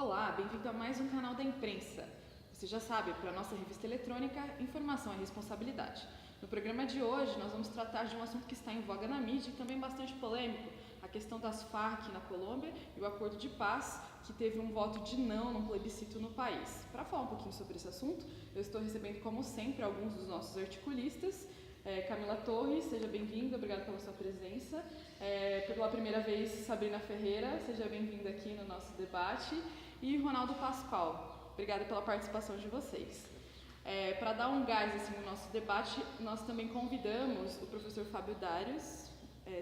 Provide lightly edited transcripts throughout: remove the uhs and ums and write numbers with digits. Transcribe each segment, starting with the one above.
Olá, bem-vindo a mais um canal da imprensa. Você já sabe, para a nossa revista eletrônica, informação é responsabilidade. No programa de hoje, nós vamos tratar de um assunto que está em voga na mídia e também bastante polêmico, a questão das Farc na Colômbia e o acordo de paz, que teve um voto de não num plebiscito no país. Para falar um pouquinho sobre esse assunto, eu estou recebendo, como sempre, alguns dos nossos articulistas. Camila Torres, seja bem-vinda, obrigada pela sua presença. Pela primeira vez, Sabrina Ferreira, seja bem-vinda aqui no nosso debate. E Ronaldo Pascoal, obrigada pela participação de vocês. Para dar um gás assim, no nosso debate, nós também convidamos o professor Fábio Darius.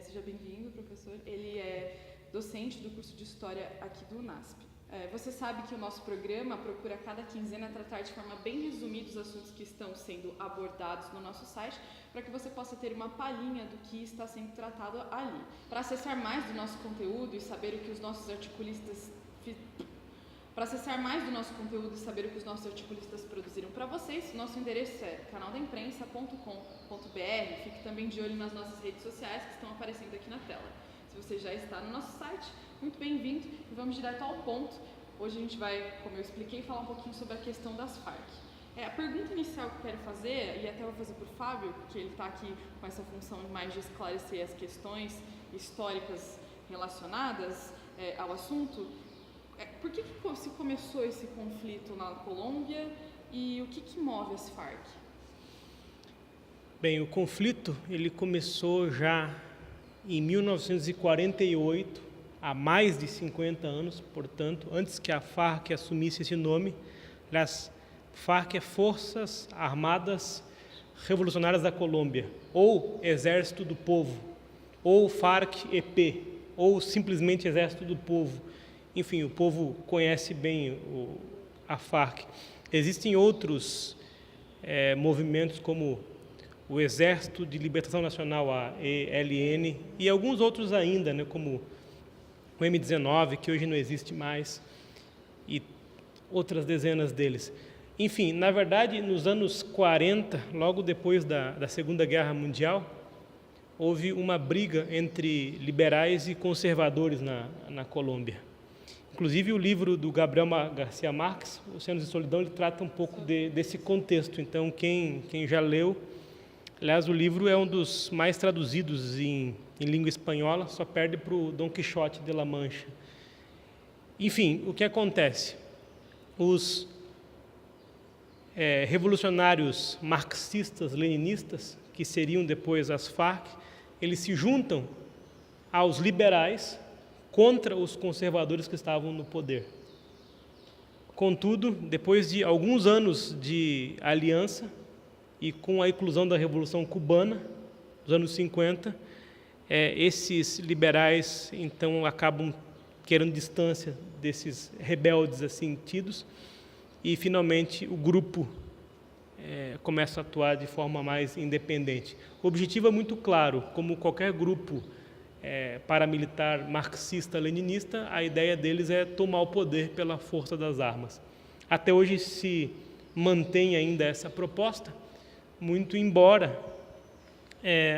Seja bem-vindo, professor. Ele é docente do curso de História aqui do UNASP. Você sabe que o nosso programa procura a cada quinzena tratar de forma bem resumida os assuntos que estão sendo abordados no nosso site, para que você possa ter uma palhinha do que está sendo tratado ali. Para acessar mais do nosso conteúdo e saber o que os nossos articulistas produziram para vocês, nosso endereço é canaldaimprensa.com.br. Fique também de olho nas nossas redes sociais que estão aparecendo aqui na tela. Se você já está no nosso site, muito bem-vindo e vamos direto ao ponto. Hoje a gente vai, como eu expliquei, falar um pouquinho sobre a questão das Farc. A pergunta inicial que eu quero fazer, e até vou fazer para o Fábio, porque ele está aqui com essa função mais de esclarecer as questões históricas relacionadas ao assunto. Por que se começou esse conflito na Colômbia e o que move as Farc? Bem, o conflito ele começou já em 1948, há mais de 50 anos, portanto, antes que a Farc assumisse esse nome. Aliás, Farc é Forças Armadas Revolucionárias da Colômbia, ou Exército do Povo, ou FARC-EP, ou simplesmente Exército do Povo. Enfim, o povo conhece bem a Farc. Existem outros movimentos como o Exército de Libertação Nacional, a ELN, e alguns outros ainda, como o M19, que hoje não existe mais, e outras dezenas deles. Enfim, na verdade, nos anos 40, logo depois da Segunda Guerra Mundial, houve uma briga entre liberais e conservadores na Colômbia. Inclusive, o livro do Gabriel Garcia Marques, Oceanos de Solidão, ele trata um pouco desse contexto. Então, quem já leu, aliás, o livro é um dos mais traduzidos em língua espanhola, só perde para o Dom Quixote de La Mancha. Enfim, o que acontece? Os revolucionários marxistas-leninistas, que seriam depois as Farc, eles se juntam aos liberais contra os conservadores que estavam no poder. Contudo, depois de alguns anos de aliança e com a eclosão da Revolução Cubana, nos anos 50, esses liberais, então, acabam querendo distância desses rebeldes assim tidos e, finalmente, o grupo começa a atuar de forma mais independente. O objetivo é muito claro, como qualquer grupo paramilitar marxista-leninista, a ideia deles é tomar o poder pela força das armas. Até hoje se mantém ainda essa proposta, muito embora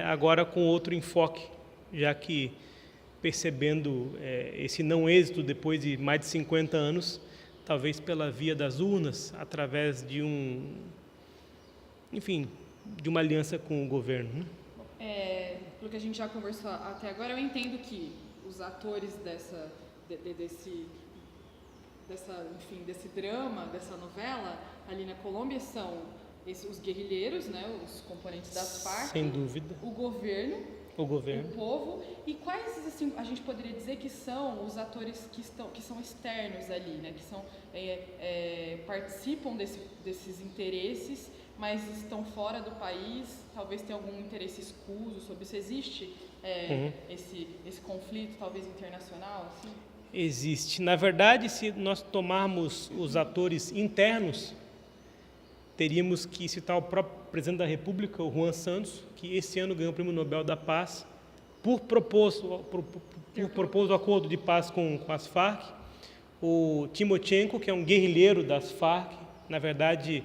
agora com outro enfoque, já que percebendo esse não êxito depois de mais de 50 anos, talvez pela via das urnas, através de de uma aliança com o governo. Pelo que a gente já conversou até agora, eu entendo que os atores desse drama, dessa novela ali na Colômbia são os guerrilheiros, os componentes das Farc, sem dúvida, o governo, o povo, e quais assim a gente poderia dizer que são os atores que são externos ali, que participam desses interesses, mas estão fora do país, talvez tenha algum interesse escuso sobre isso. Existe esse conflito, talvez internacional? Assim? Existe. Na verdade, se nós tomarmos os atores internos, teríamos que citar o próprio presidente da República, o Juan Santos, que esse ano ganhou o Prêmio Nobel da Paz, por propor o acordo de paz com as Farc. O Timochenko, que é um guerrilheiro das Farc, na verdade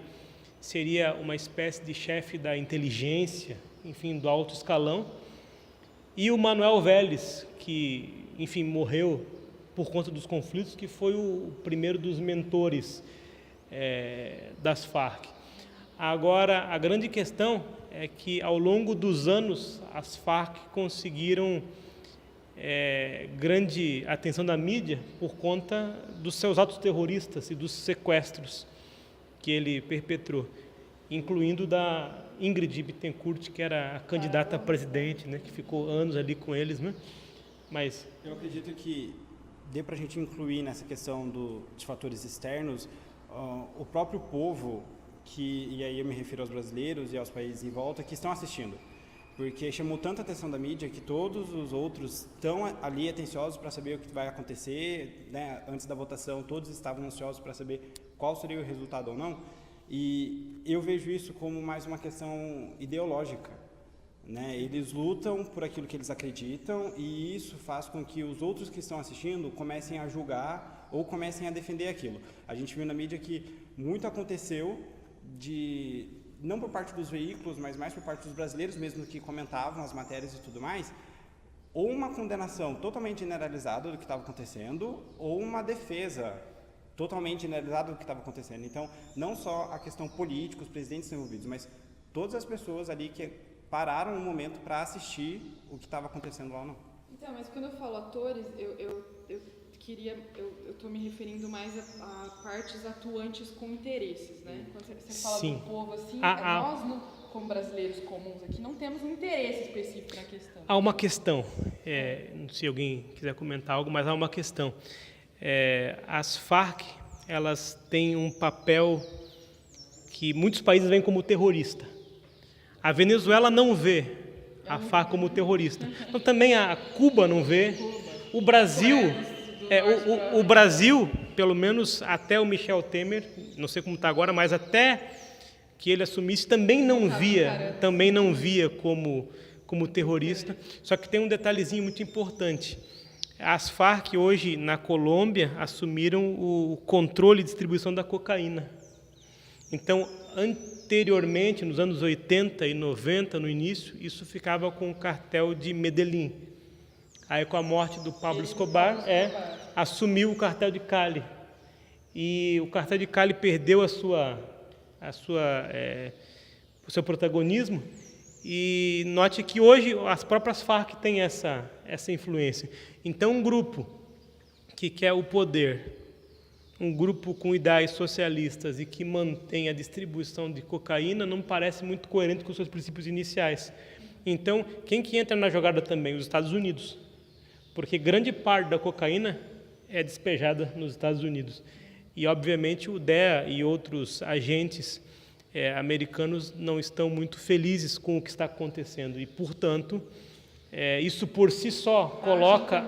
seria uma espécie de chefe da inteligência, enfim, do alto escalão. E o Manuel Vélez, que, enfim, morreu por conta dos conflitos, que foi o primeiro dos mentores das Farc. Agora, a grande questão é que, ao longo dos anos, as Farc conseguiram grande atenção da mídia por conta dos seus atos terroristas e dos sequestros que ele perpetrou, incluindo da Ingrid Bittencourt, que era a candidata a presidente, né, que ficou anos ali com eles, né? Mas eu acredito que dê para a gente incluir nessa questão dos fatores externos o próprio povo, e aí eu me refiro aos brasileiros e aos países em volta, que estão assistindo. Porque chamou tanta atenção da mídia que todos os outros estão ali atenciosos para saber o que vai acontecer, né? Antes da votação, todos estavam ansiosos para saber qual seria o resultado ou não. E eu vejo isso como mais uma questão ideológica, né? Eles lutam por aquilo que eles acreditam, e isso faz com que os outros que estão assistindo comecem a julgar ou comecem a defender aquilo. A gente viu na mídia que muito aconteceu não por parte dos veículos, mas mais por parte dos brasileiros mesmo, que comentavam as matérias e tudo mais, ou uma condenação totalmente generalizada do que estava acontecendo, ou uma defesa totalmente generalizada do que estava acontecendo. Então, não só a questão política, os presidentes envolvidos, mas todas as pessoas ali que pararam um momento para assistir o que estava acontecendo lá ou não. Então, mas quando eu falo atores, eu estou me referindo mais a partes atuantes com interesses, né? Quando você fala Sim. do povo assim, nós, como brasileiros comuns aqui, não temos um interesse específico na questão. Há uma questão, se alguém quiser comentar algo, mas há uma questão. As Farc, elas têm um papel que muitos países veem como terrorista. A Venezuela não vê a Farc como terrorista. Então, também a Cuba não vê. O Brasil, o Brasil, pelo menos até o Michel Temer, não sei como está agora, mas até que ele assumisse, também não via como terrorista. Só que tem um detalhezinho muito importante. As Farc hoje, na Colômbia, assumiram o controle e distribuição da cocaína. Então, anteriormente, nos anos 80 e 90, no início, isso ficava com o cartel de Medellín. Aí, com a morte do Pablo Escobar, assumiu o cartel de Cali. E o cartel de Cali perdeu o seu protagonismo. E note que hoje as próprias Farc têm essa influência. Então, um grupo que quer o poder, um grupo com ideais socialistas e que mantém a distribuição de cocaína, não parece muito coerente com os seus princípios iniciais. Então, quem que entra na jogada também? Os Estados Unidos. Porque grande parte da cocaína é despejada nos Estados Unidos. E, obviamente, o DEA e outros agentes americanos não estão muito felizes com o que está acontecendo. E, portanto, isso por si só coloca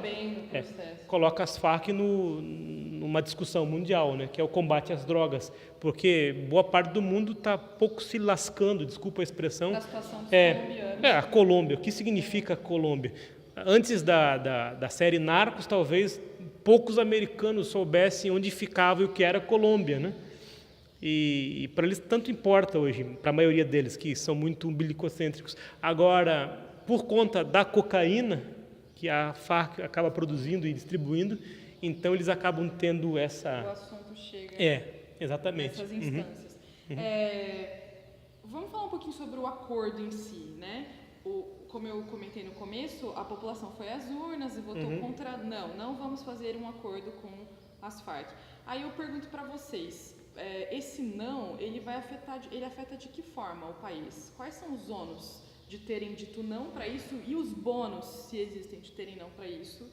as Farc numa discussão mundial, né, que é o combate às drogas. Porque boa parte do mundo está pouco se lascando, desculpa a expressão. Da situação dos colombianos. A Colômbia. O que significa Colômbia? Antes da série Narcos, talvez poucos americanos soubessem onde ficava e o que era Colômbia, né? E para eles tanto importa hoje, para a maioria deles, que são muito umbilicocêntricos. Agora, por conta da cocaína que a Farc acaba produzindo e distribuindo, então eles acabam tendo essa... O assunto chega exatamente. nessas instâncias. Vamos falar um pouquinho sobre o acordo em si, né? Como eu comentei no começo, a população foi às urnas e votou contra... Não vamos fazer um acordo com as Farc. Aí eu pergunto para vocês, esse não, ele afeta de que forma o país? Quais são os ônus de terem dito não para isso e os bônus, se existem, de terem não para isso?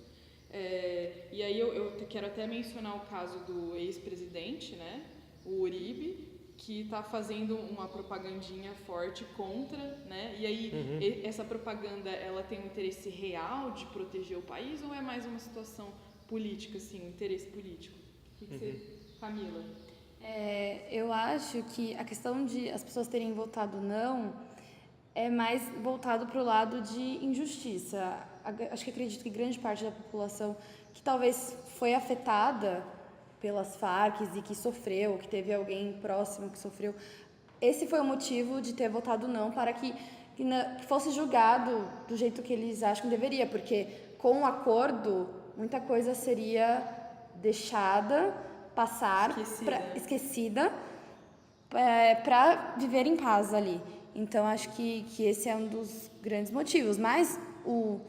E aí eu quero até mencionar o caso do ex-presidente, né, o Uribe, que está fazendo uma propagandinha forte contra, né? E aí essa propaganda, ela tem um interesse real de proteger o país ou é mais uma situação política, assim, um interesse político? O que você, Camila? Eu acho que a questão de as pessoas terem votado não é mais voltado para o lado de injustiça. Acho que acredito que grande parte da população que talvez foi afetada pelas Farc e que sofreu, que teve alguém próximo que sofreu, esse foi o motivo de ter votado não, para que fosse julgado do jeito que eles acham que deveria, porque com o acordo muita coisa seria deixada passar, esquecida, para viver em paz ali. Então, acho que esse é um dos grandes motivos. Mas o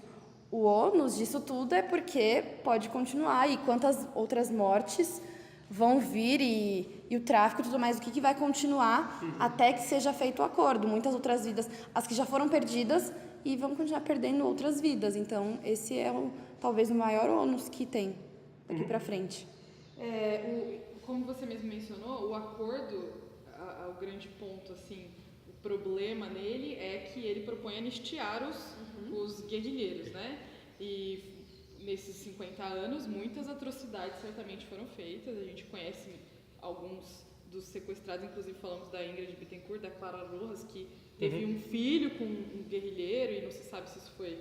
ônus disso tudo é porque pode continuar. E quantas outras mortes vão vir e o tráfico e tudo mais, o que vai continuar até que seja feito o acordo. Muitas outras vidas, as que já foram perdidas, e vão continuar perdendo outras vidas. Então, esse é talvez o maior ônus que tem daqui para frente. Como você mesmo mencionou, o acordo, o grande ponto, assim, o problema nele é que ele propõe anistiar os guerrilheiros, né? E nesses 50 anos, muitas atrocidades certamente foram feitas. A gente conhece alguns dos sequestrados, inclusive falamos da Ingrid Bittencourt, da Clara Rojas, que teve um filho com um guerrilheiro, e não se sabe se isso foi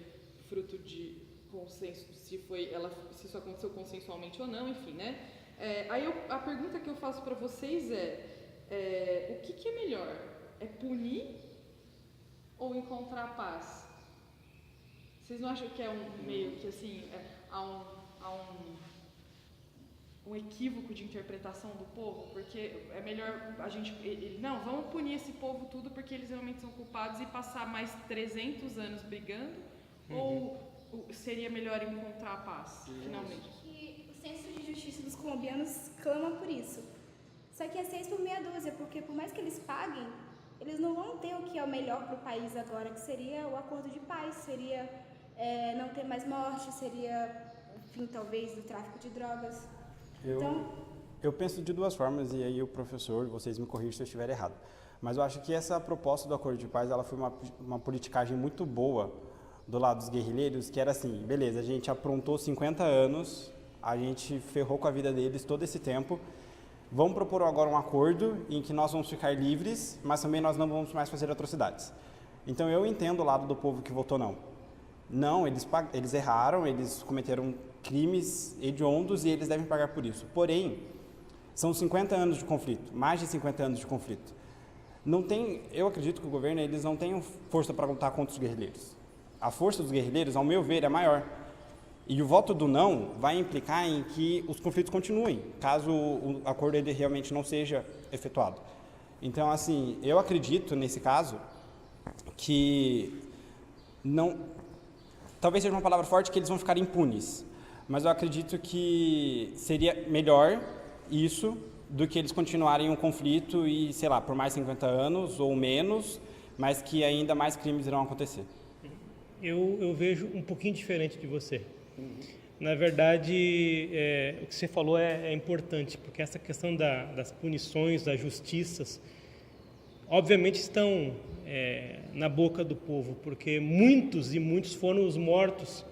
fruto de consenso, se isso aconteceu consensualmente ou não, enfim, né? Aí a pergunta que eu faço para vocês o que é melhor? É punir ou encontrar paz? Vocês não acham que é meio que assim, há um equívoco de interpretação do povo? Porque é melhor a gente... Não, vamos punir esse povo tudo porque eles realmente são culpados e passar mais 300 anos brigando? Ou seria melhor encontrar a paz, finalmente? Eu acho que o senso de justiça dos colombianos clama por isso. Só que é 6 por meia dúzia, porque por mais que eles paguem, eles não vão ter o que é o melhor para o país agora, que seria o acordo de paz, seria não ter mais morte, seria o fim, talvez, do tráfico de drogas. Eu penso de duas formas, e aí o professor, vocês me corrigem se eu estiver errado. Mas eu acho que essa proposta do acordo de paz, ela foi uma politicagem muito boa do lado dos guerrilheiros, que era assim, beleza, a gente aprontou 50 anos, a gente ferrou com a vida deles todo esse tempo, vamos propor agora um acordo em que nós vamos ficar livres, mas também nós não vamos mais fazer atrocidades. Então eu entendo o lado do povo que votou não. Não, eles erraram, eles cometeram crimes hediondos e eles devem pagar por isso. Porém, são 50 anos de conflito, mais de 50 anos de conflito. Eu acredito que o governo, eles não tenham força para lutar contra os guerrilheiros. A força dos guerrilheiros, ao meu ver, é maior. E o voto do não vai implicar em que os conflitos continuem, caso o acordo ele realmente não seja efetuado. Então, assim, eu acredito, nesse caso, que talvez seja uma palavra forte, que eles vão ficar impunes. Mas eu acredito que seria melhor isso do que eles continuarem um conflito e, sei lá, por mais 50 anos ou menos, mas que ainda mais crimes irão acontecer. Eu vejo um pouquinho diferente de você. Na verdade, o que você falou é importante, porque essa questão das punições, das justiças, obviamente estão na boca do povo, porque muitos e muitos foram os mortos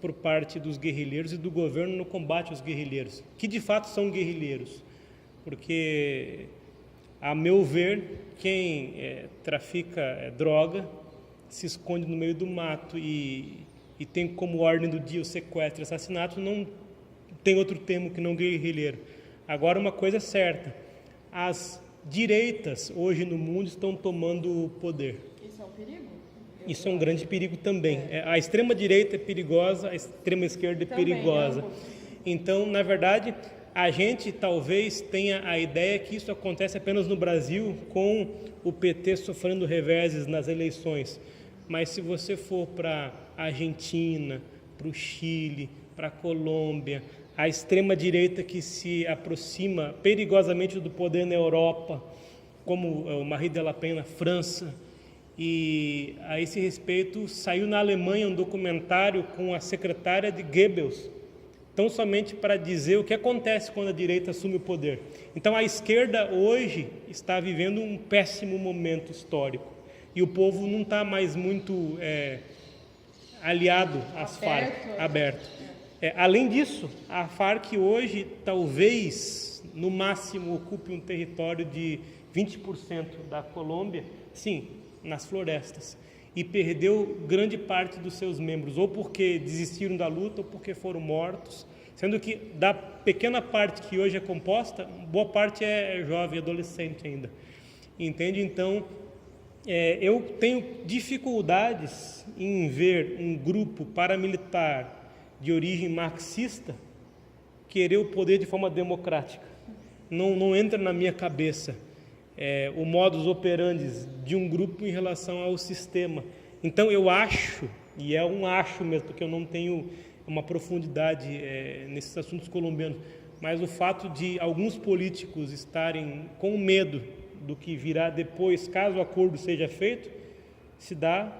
por parte dos guerrilheiros e do governo no combate aos guerrilheiros, que de fato são guerrilheiros, porque, a meu ver, quem trafica droga se esconde no meio do mato e tem como ordem do dia o sequestro e assassinato, não tem outro termo que não guerrilheiro. Agora, uma coisa é certa, as direitas hoje no mundo estão tomando o poder. Isso é um perigo? Isso é um grande perigo também. A extrema-direita é perigosa, a extrema-esquerda é perigosa. Então, na verdade, a gente talvez tenha a ideia que isso acontece apenas no Brasil, com o PT sofrendo reveses nas eleições. Mas se você for para a Argentina, para o Chile, para a Colômbia, a extrema-direita que se aproxima perigosamente do poder na Europa, como o Marine Le Pen na França, e a esse respeito saiu na Alemanha um documentário com a secretária de Goebbels, tão somente para dizer o que acontece quando a direita assume o poder. Então a esquerda hoje está vivendo um péssimo momento histórico e o povo não está mais muito aliado às Farc, aberto. Além disso, a Farc hoje talvez no máximo ocupe um território de 20% da Colômbia, sim, nas florestas, e perdeu grande parte dos seus membros, ou porque desistiram da luta, ou porque foram mortos, sendo que da pequena parte que hoje é composta, boa parte é jovem, adolescente ainda. Entende? Então, eu tenho dificuldades em ver um grupo paramilitar de origem marxista querer o poder de forma democrática. Não entra na minha cabeça o modus operandi de um grupo em relação ao sistema. Então eu acho, e é um acho mesmo, porque eu não tenho uma profundidade nesses assuntos colombianos, mas o fato de alguns políticos estarem com medo do que virá depois, caso o acordo seja feito, se dá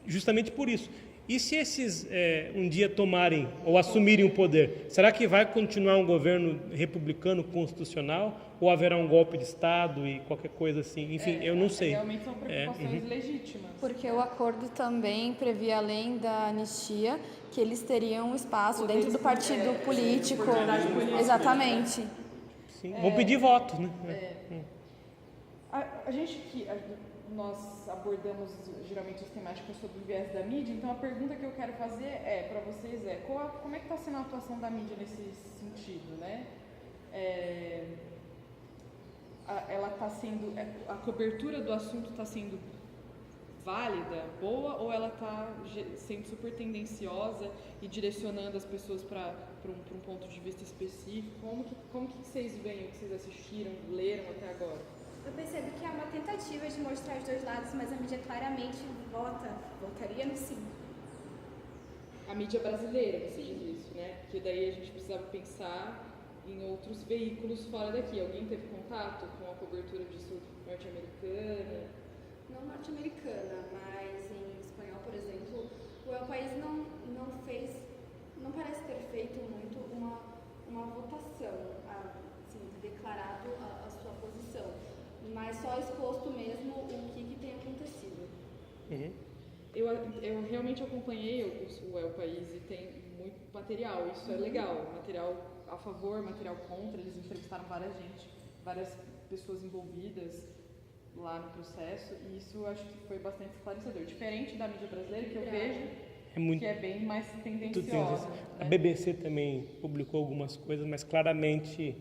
justamente por isso. E se esses um dia tomarem ou assumirem o poder, será que vai continuar um governo republicano constitucional ou haverá um golpe de Estado e qualquer coisa assim? Enfim, eu não sei. Realmente são preocupações legítimas. Porque o acordo também previa, além da anistia, que eles teriam espaço dentro do partido político. Exatamente. Sim, vão pedir voto, né? Nós abordamos geralmente as temáticas sobre o viés da mídia, então a pergunta que eu quero fazer para vocês como é que está sendo a atuação da mídia nesse sentido, né? Ela está sendo, a cobertura do assunto está sendo válida, boa, ou ela está sendo super tendenciosa e direcionando as pessoas para um ponto de vista específico? Como que vocês veem, o que vocês assistiram, leram até agora? Eu percebo que há uma tentativa de mostrar os dois lados, mas a mídia claramente votaria no sim. A mídia brasileira, você diz isso, né? Porque daí a gente precisava pensar em outros veículos fora daqui. Alguém teve contato com a cobertura disso norte-americana? Não norte-americana, mas em espanhol, por exemplo, o El País não parece ter feito muito uma votação, assim, declarado a sua posição, mas só exposto mesmo o que tem acontecido. Uhum. Eu realmente acompanhei o El País e tem muito material, isso é legal, material a favor, material contra, eles entrevistaram várias pessoas envolvidas lá no processo, e isso eu acho que foi bastante esclarecedor, diferente da mídia brasileira, que eu vejo que é bem mais tendenciosa. A BBC também publicou algumas coisas, mas claramente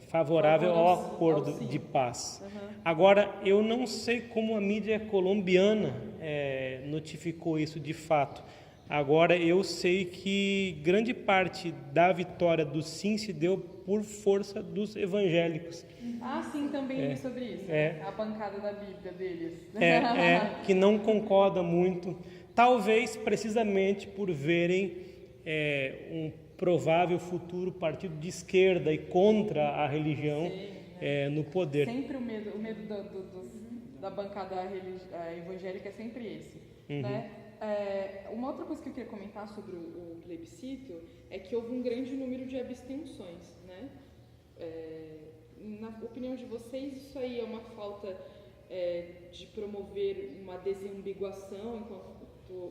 favorável ao acordo de paz. Uhum. Agora, eu não sei como a mídia colombiana notificou isso de fato. Agora, eu sei que grande parte da vitória do sim se deu por força dos evangélicos. Sim, também li sobre isso. A bancada da Bíblia deles. Que não concorda muito, talvez precisamente por verem um provável futuro partido de esquerda e contra a religião no poder. Sempre o medo da bancada evangélica é sempre esse. Uhum. Né? Uma outra coisa que eu queria comentar sobre o plebiscito é que houve um grande número de abstenções, né? Na opinião de vocês, isso aí é uma falta de promover uma desambiguação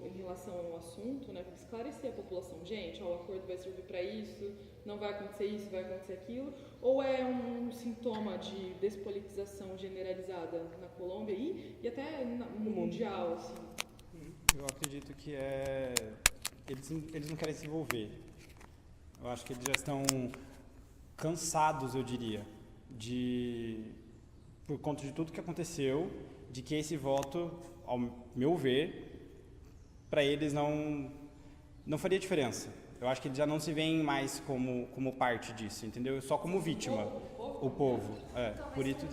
em relação ao assunto, né? Esclarecer a população, gente, o acordo vai servir para isso, não vai acontecer isso, vai acontecer aquilo, ou é um sintoma de despolitização generalizada na Colômbia e até no mundial, assim? Eu acredito que eles não querem se envolver. Eu acho que eles já estão cansados, eu diria, por conta de tudo que aconteceu, de que esse voto, ao meu ver, para eles não faria diferença. Eu acho que eles já não se veem mais como parte disso, entendeu? Só como vítima, o povo. Por isso,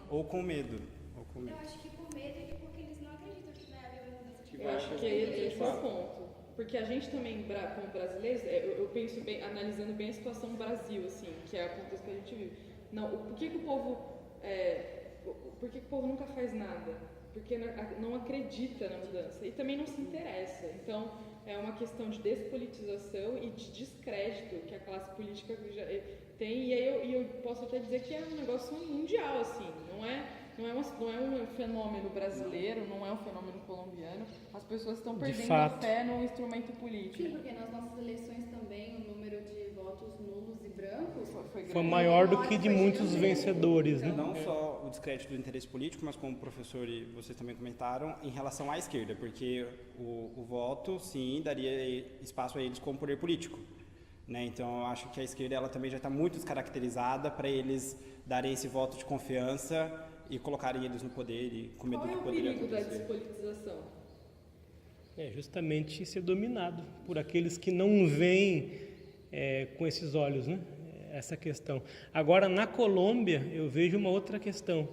ou com medo. Eu acho que por medo e porque eles não acreditam que vai haver uma mudança de Eu acho que esse é o ponto. Porque a gente também, como brasileiros, eu penso bem, analisando bem a situação no Brasil, assim, que é o contexto que a gente vive. Não, por que o povo nunca faz nada? Porque não acredita na mudança e também não se interessa. Então, é uma questão de despolitização e de descrédito que a classe política já tem. E aí eu posso até dizer que é um negócio mundial, assim, não é um fenômeno brasileiro, não é um fenômeno colombiano. As pessoas estão perdendo a fé no instrumento político. Sim, porque nas nossas eleições também o número de votos nulos e brancos foi maior do que de muitos vencedores, né? Não só o descrédito do interesse político, mas como o professor e vocês também comentaram, em relação à esquerda, porque o voto, sim, daria espaço a eles como poder político. Né? Então, eu acho que a esquerda ela também já está muito descaracterizada para eles darem esse voto de confiança e colocarem eles no poder e com medo do que poderia acontecer. Qual é o perigo da despolitização? É justamente ser dominado por aqueles que não veem com esses olhos, né? Essa questão. Agora, na Colômbia, eu vejo uma outra questão.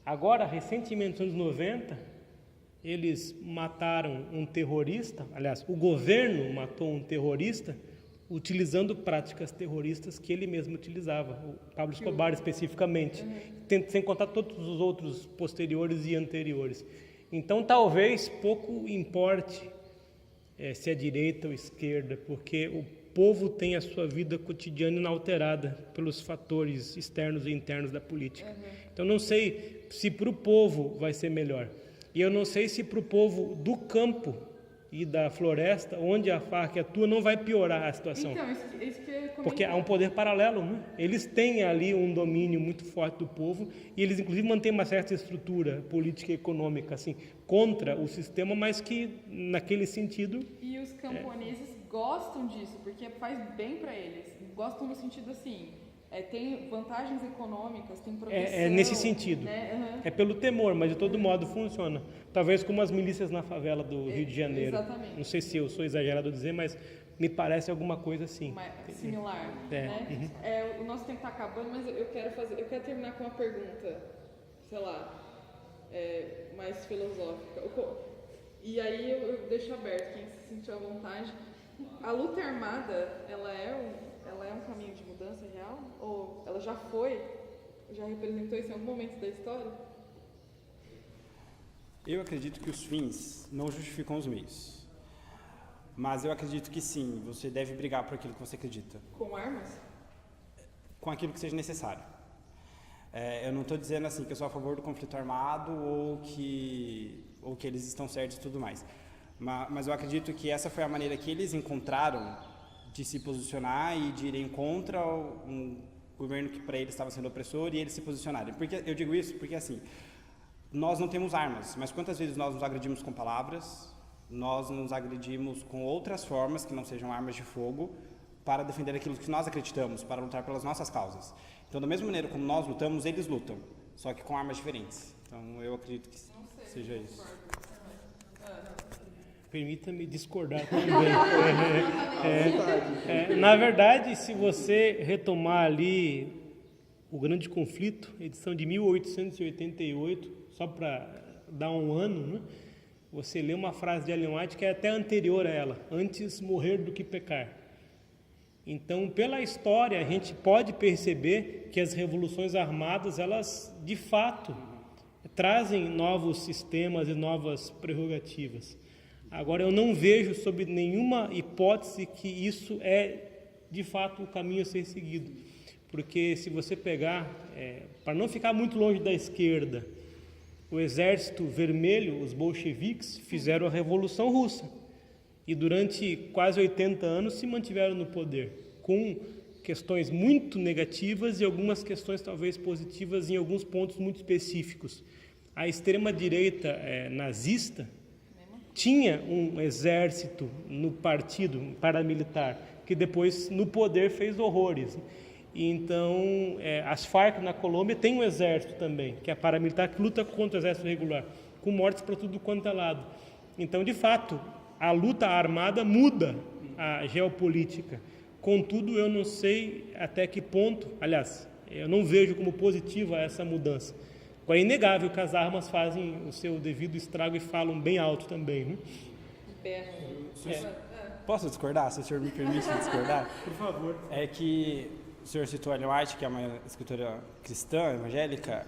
Agora, recentemente, nos anos 90, eles mataram um terrorista, aliás, o governo matou um terrorista utilizando práticas terroristas que ele mesmo utilizava, o Pablo Escobar especificamente, sem contar todos os outros posteriores e anteriores. Então, talvez pouco importe se é direita ou esquerda, porque o povo tem a sua vida cotidiana inalterada pelos fatores externos e internos da política. Então, não sei se para o povo vai ser melhor. E eu não sei se para o povo do campo e da floresta, onde a Farc atua, não vai piorar a situação. Então, isso que eu ia comentar. Porque há um poder paralelo, né? Eles têm ali um domínio muito forte do povo e eles, inclusive, mantêm uma certa estrutura política e econômica, assim, contra o sistema, mas que, naquele sentido... E os camponeses gostam disso, porque faz bem para eles. Gostam no sentido assim... tem vantagens econômicas, tem proteção. É nesse sentido. Né? É pelo temor, mas de todo modo funciona. Talvez como as milícias na favela do Rio de Janeiro. Exatamente. Não sei se eu sou exagerado a dizer, mas me parece alguma coisa assim. Similar. Né? O nosso tempo está acabando, mas eu quero terminar com uma pergunta, sei lá, mais filosófica. E aí eu deixo aberto, quem se sentiu à vontade. A luta armada, ela é um caminho de mudança real? Ou ela já representou isso em algum momento da história? Eu acredito que os fins não justificam os meios. Mas eu acredito que sim, você deve brigar por aquilo que você acredita. Com armas? Com aquilo que seja necessário. Eu não estou dizendo assim que eu sou a favor do conflito armado ou que eles estão certos e tudo mais. Mas eu acredito que essa foi a maneira que eles encontraram de se posicionar e de irem contra um governo que para eles estava sendo opressor e eles se posicionarem. Porque eu digo isso porque assim, nós não temos armas, mas quantas vezes nós nos agredimos com palavras, nós nos agredimos com outras formas que não sejam armas de fogo para defender aquilo que nós acreditamos, para lutar pelas nossas causas. Então, da mesma maneira como nós lutamos, eles lutam, só que com armas diferentes. Então, eu acredito que seja isso. Permita-me discordar também. Na verdade, se você retomar ali o Grande Conflito, edição de 1888, só para dar um ano, né? Você lê uma frase de Ellen White que é até anterior a ela: antes morrer do que pecar. Então, pela história, a gente pode perceber que as revoluções armadas, elas, de fato, trazem novos sistemas e novas prerrogativas. Agora, eu não vejo, sob nenhuma hipótese, que isso é, de fato, o caminho a ser seguido. Porque, se você pegar, para não ficar muito longe da esquerda, o Exército Vermelho, os bolcheviques, fizeram a Revolução Russa. E, durante quase 80 anos, se mantiveram no poder, com questões muito negativas e algumas questões, talvez, positivas em alguns pontos muito específicos. A extrema-direita nazista tinha um exército no partido paramilitar, que depois, no poder, fez horrores. E então, as Farc na Colômbia têm um exército também, que é paramilitar, que luta contra o exército regular, com mortes para tudo quanto é lado. Então, de fato, a luta armada muda a geopolítica. Contudo, eu não sei até que ponto, aliás, eu não vejo como positiva essa mudança. Agora, é inegável que as armas fazem o seu devido estrago e falam bem alto também, né? Posso discordar, se o senhor me permite discordar? Por favor. É que o senhor citou Ellen White, que é uma escritora cristã, evangélica,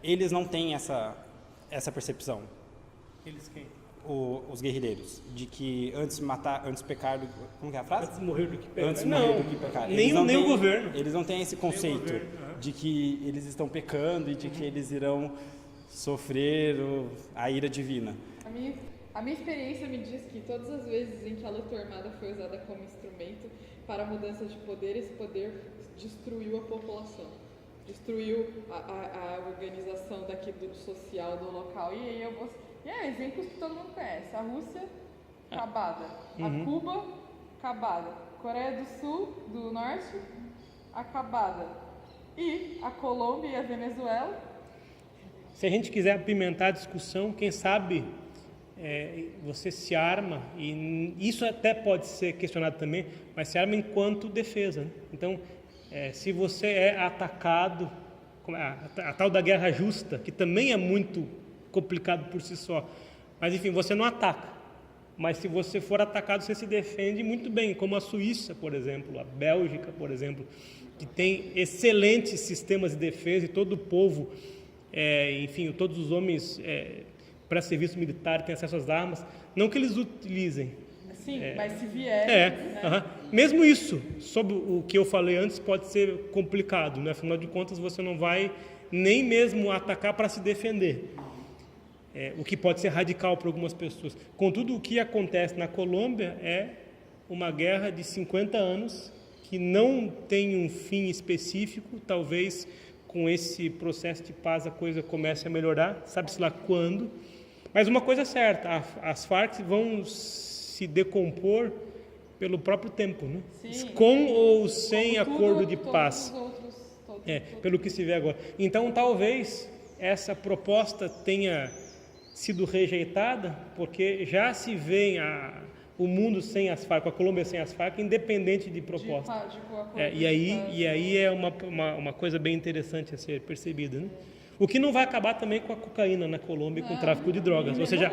eles não têm essa percepção. Eles quem? Os guerrilheiros, de que antes pecar do... Como que é a frase? Antes morrer do que pecar. Antes morrer do que pecar. Nem o governo. Eles não têm esse conceito de que eles estão pecando e de que eles irão sofrer a ira divina. A minha experiência me diz que todas as vezes em que a luta armada foi usada como instrumento para a mudança de poder, esse poder destruiu a população, destruiu a organização do social do local. E aí exemplos que todo mundo conhece: a Rússia, acabada; a Cuba, acabada; Coreia do Sul, do Norte, acabada; e a Colômbia e a Venezuela. Se a gente quiser apimentar a discussão, quem sabe você se arma, e isso até pode ser questionado também, mas se arma enquanto defesa, né? Então, se você é atacado, a tal da guerra justa, que também é muito complicado por si só, mas enfim, você não ataca, mas se você for atacado, você se defende muito bem, como a Suíça, por exemplo, a Bélgica, por exemplo, que tem excelentes sistemas de defesa e todo o povo, enfim, todos os homens para serviço militar têm acesso às armas, não que eles utilizem. Sim, mas se vier... né? Mesmo isso, sobre o que eu falei antes, pode ser complicado, né? Afinal de contas, você não vai nem mesmo atacar para se defender, o que pode ser radical para algumas pessoas. Contudo, o que acontece na Colômbia é uma guerra de 50 anos que não tem um fim específico, talvez com esse processo de paz a coisa comece a melhorar, sabe-se lá quando. Mas uma coisa é certa, as Farc vão se decompor pelo próprio tempo, né? Sim, com ou sem como acordo de todos paz, os outros, pelo que se vê agora. Então, talvez essa proposta tenha sido rejeitada, porque já se vê o mundo sem as Farc, a Colômbia sem as Farc, independente de proposta. E aí é uma coisa bem interessante a ser percebida, né? O que não vai acabar também com a cocaína na Colômbia e com o tráfico de drogas. Ou seja,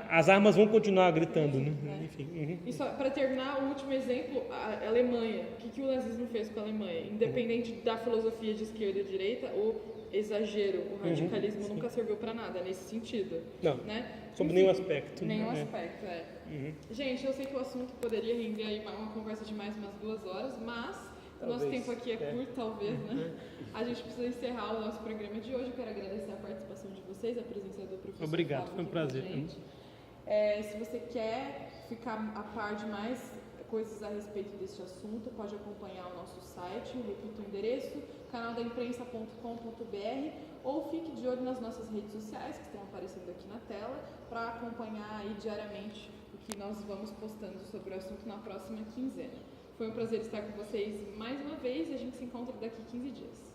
as armas vão continuar gritando, né? Enfim. E só para terminar, o último exemplo, a Alemanha. O que o nazismo fez com a Alemanha? Independente da filosofia de esquerda e direita, o exagero, o radicalismo nunca serviu para nada nesse sentido. Não, né? sob nenhum aspecto. Nenhum aspecto, Gente, eu sei que o assunto poderia render aí uma conversa de mais umas 2 horas, mas o nosso tempo aqui é curto, talvez, né? A gente precisa encerrar o nosso programa de hoje. Eu quero agradecer a participação de vocês, a presença do professor. Obrigado, foi um prazer. Se você quer ficar a par de mais coisas a respeito deste assunto, pode acompanhar o nosso site, repito o endereço, canaldaimprensa.com.br, ou fique de olho nas nossas redes sociais, que estão aparecendo aqui na tela, para acompanhar aí diariamente o que nós vamos postando sobre o assunto na próxima quinzena. Foi um prazer estar com vocês mais uma vez e a gente se encontra daqui 15 dias.